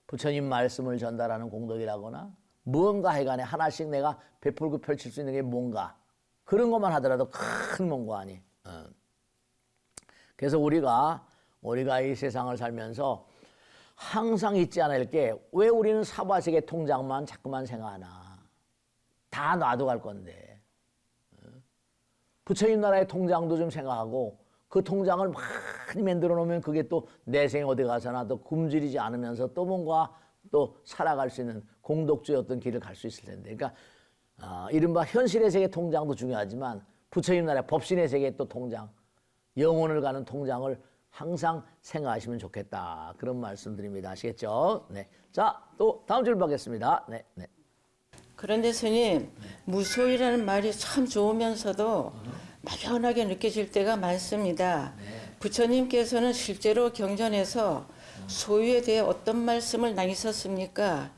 부처님 말씀을 전달하는 공덕이라거나 무언가 해간에 하나씩 내가 베풀고 펼칠 수 있는 게 뭔가 그런 것만 하더라도 큰 뭔가 아니. 그래서 우리가 이 세상을 살면서 항상 잊지 않을 게 왜 우리는 사바세계 통장만 자꾸만 생각하나. 다 놔둬갈 건데. 부처님 나라의 통장도 좀 생각하고 그 통장을 많이 만들어 놓으면 그게 또 내 생에 어디 가서나 또 굶주리지 않으면서 또 뭔가 또 살아갈 수 있는 공덕주의 어떤 길을 갈 수 있을 텐데. 그러니까 이른바 현실의 세계 통장도 중요하지만 부처님 나라의 법신의 세계 또 통장, 영혼을 가는 통장을 항상 생각하시면 좋겠다. 그런 말씀드립니다. 아시겠죠? 네. 자, 또 다음 줄 보겠습니다. 네. 그런데 스님, 무소유라는 말이 참 좋으면서도 막연하게 느껴질 때가 많습니다. 부처님께서는 실제로 경전에서 소유에 대해 어떤 말씀을 남기셨습니까?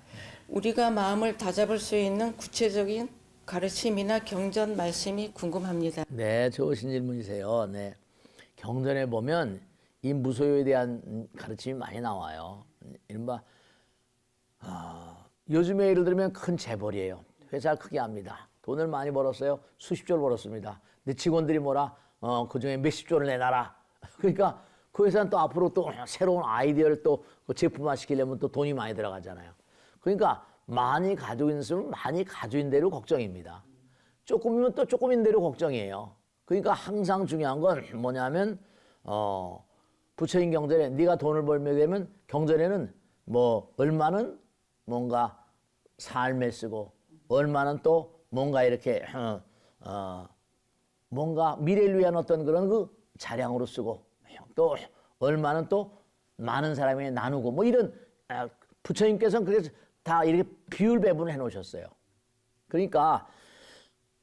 우리가 마음을 다잡을 수 있는 구체적인 가르침이나 경전 말씀이 궁금합니다. 네, 좋으신 질문이세요. 네. 경전에 보면 이 무소유에 대한 가르침이 많이 나와요. 이른바 요즘에 예를 들면 큰 재벌이에요. 회사를 크게 합니다. 돈을 많이 벌었어요. 수십조를 벌었습니다. 근데 직원들이 뭐라 그중에 몇십조를 내놔라. 그러니까 그 회사는 또 앞으로 또 새로운 아이디어를 또 제품화 시키려면 또 돈이 많이 들어가잖아요. 그러니까 많이 가지고 있으면 많이 가진 대로 걱정입니다. 조금이면 또 조금인 대로 걱정이에요. 그러니까 항상 중요한 건 뭐냐면 부처님 경전에 네가 돈을 벌게 되면 경전에는 뭐 얼마는 뭔가 삶에 쓰고 얼마는 또 뭔가 이렇게 뭔가 미래를 위한 어떤 그런 그 자량으로 쓰고 또 얼마는 또 많은 사람에게 나누고 뭐 이런 부처님께서는 그래서 다 이렇게 비율 배분을 해 놓으셨어요. 그러니까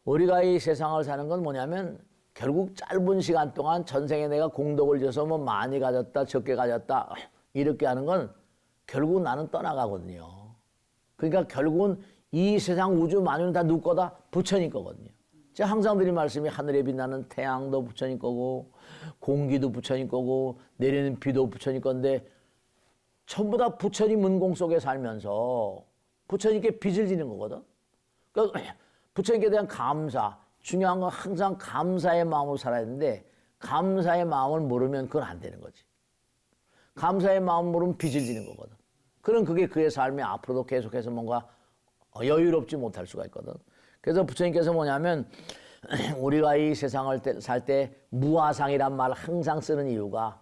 우리가 이 세상을 사는 건 뭐냐면 결국 짧은 시간 동안 전생에 내가 공덕을 줘서 뭐 많이 가졌다 적게 가졌다 이렇게 하는 건 결국 나는 떠나가거든요. 그러니까 결국은 이 세상 우주 만유는 다 누구 거다? 부처님 거거든요. 제가 항상 드린 말씀이 하늘에 빛나는 태양도 부처님 거고 공기도 부처님 거고 내리는 비도 부처님 건데 전부 다 부처님 은공 속에 살면서 부처님께 빚을 지는 거거든. 그러니까 부처님께 대한 감사, 중요한 건 항상 감사의 마음으로 살아야 되는데 감사의 마음을 모르면 그건 안 되는 거지. 감사의 마음을 모르면 빚을 지는 거거든. 그럼 그게 그의 삶에 앞으로도 계속해서 뭔가 여유롭지 못할 수가 있거든. 그래서 부처님께서 뭐냐면 우리가 이 세상을 살 때 무아상이란 말을 항상 쓰는 이유가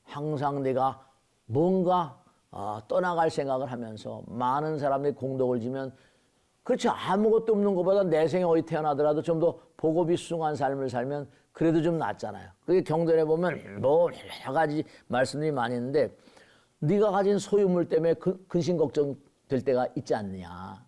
항상 내가 뭔가 떠나갈 생각을 하면서 많은 사람들이 공덕을 지면 그렇지 아무것도 없는 것보다 내 생에 어디 태어나더라도 좀 더 복업이 숭한 삶을 살면 그래도 좀 낫잖아요. 그게 경전에 보면 뭐 여러 가지 말씀들이 많이 있는데 네가 가진 소유물 때문에 근심 걱정될 때가 있지 않느냐.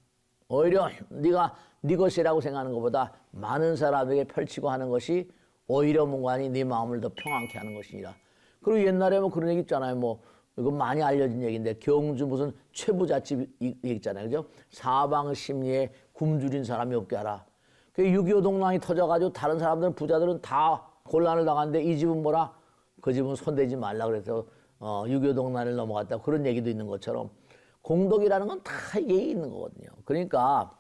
오히려 네가 네 것이라고 생각하는 것보다 많은 사람에게 펼치고 하는 것이 오히려 뭔가니 네 마음을 더 평안케 하는 것이니라. 그리고 옛날에 뭐 그런 얘기 있잖아요. 뭐 이거 많이 알려진 얘기인데 경주 무슨 최부잣집 얘기 있잖아요. 그죠? 사방 심리에 굶주린 사람이 없게 하라. 그 6.25 동랑이 터져가지고 다른 사람들은 부자들은 다 곤란을 당하는데 이 집은 뭐라? 그 집은 손대지 말라 그래서 6.25 동란을 넘어갔다. 그런 얘기도 있는 것처럼 공덕이라는 건 다 이게 있는 거거든요. 그러니까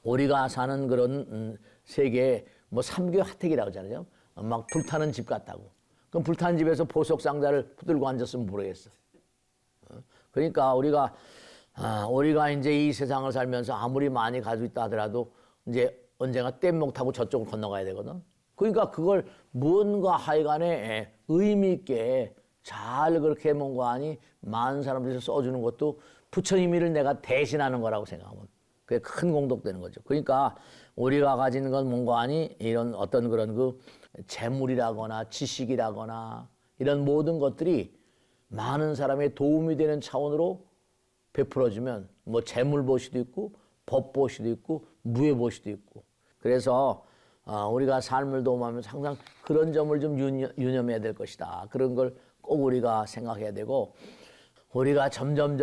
우리가 사는 그런 세계에 뭐 삼교 화택이라고 하잖아요. 막 불타는 집 같다고. 그럼 불타는 집에서 보석 상자를 붙들고 앉았으면 모르겠어. 그러니까 우리가 이제 이 세상을 살면서 아무리 많이 가지고 있다 하더라도 이제 언젠가 뗏목 타고 저쪽을 건너가야 되거든. 그러니까 그걸 무언가 하여간에 의미 있게 잘 그렇게 뭔가 하니 많은 사람들이 써주는 것도 부처님 일을 내가 대신하는 거라고 생각하면 그게 큰 공덕되는 거죠. 그러니까 우리가 가지는 건 뭔가 아니 이런 어떤 그런 그 재물이라거나 지식이라거나 이런 모든 것들이 많은 사람의 도움이 되는 차원으로 베풀어주면 뭐 재물보시도 있고 법보시도 있고 무예보시도 있고 그래서 우리가 삶을 도움하면서 항상 그런 점을 좀 유념해야 될 것이다. 그런 걸 꼭 우리가 생각해야 되고 우리가 점점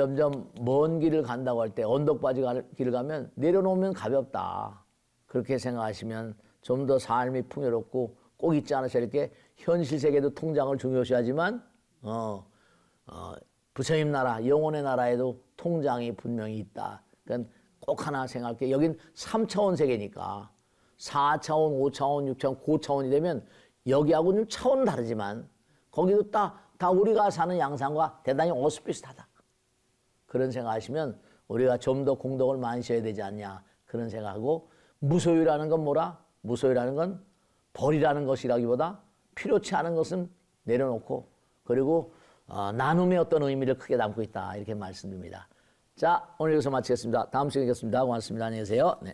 먼 길을 간다고 할 때 언덕바지 길을 가면 내려놓으면 가볍다. 그렇게 생각하시면 좀 더 삶이 풍요롭고 꼭 잊지 않으셔야 할 게 현실 세계도 통장을 중요시하지만 부처님 나라 영혼의 나라에도 통장이 분명히 있다. 그러니까 꼭 하나 생각할 게 여긴 3차원 세계니까 4차원, 5차원, 6차원, 고차원이 되면 여기하고는 차원은 다르지만 거기도 다 우리가 사는 양상과 대단히 어슷비슷하다. 그런 생각하시면 우리가 좀 더 공덕을 많이 셔야 되지 않냐 그런 생각하고 무소유라는 건 뭐라? 무소유라는 건 벌이라는 것이라기보다 필요치 않은 것은 내려놓고 그리고 나눔의 어떤 의미를 크게 담고 있다 이렇게 말씀드립니다. 자 오늘 여기서 마치겠습니다. 다음 시간에 뵙겠습니다. 고맙습니다. 안녕히 계세요. 네.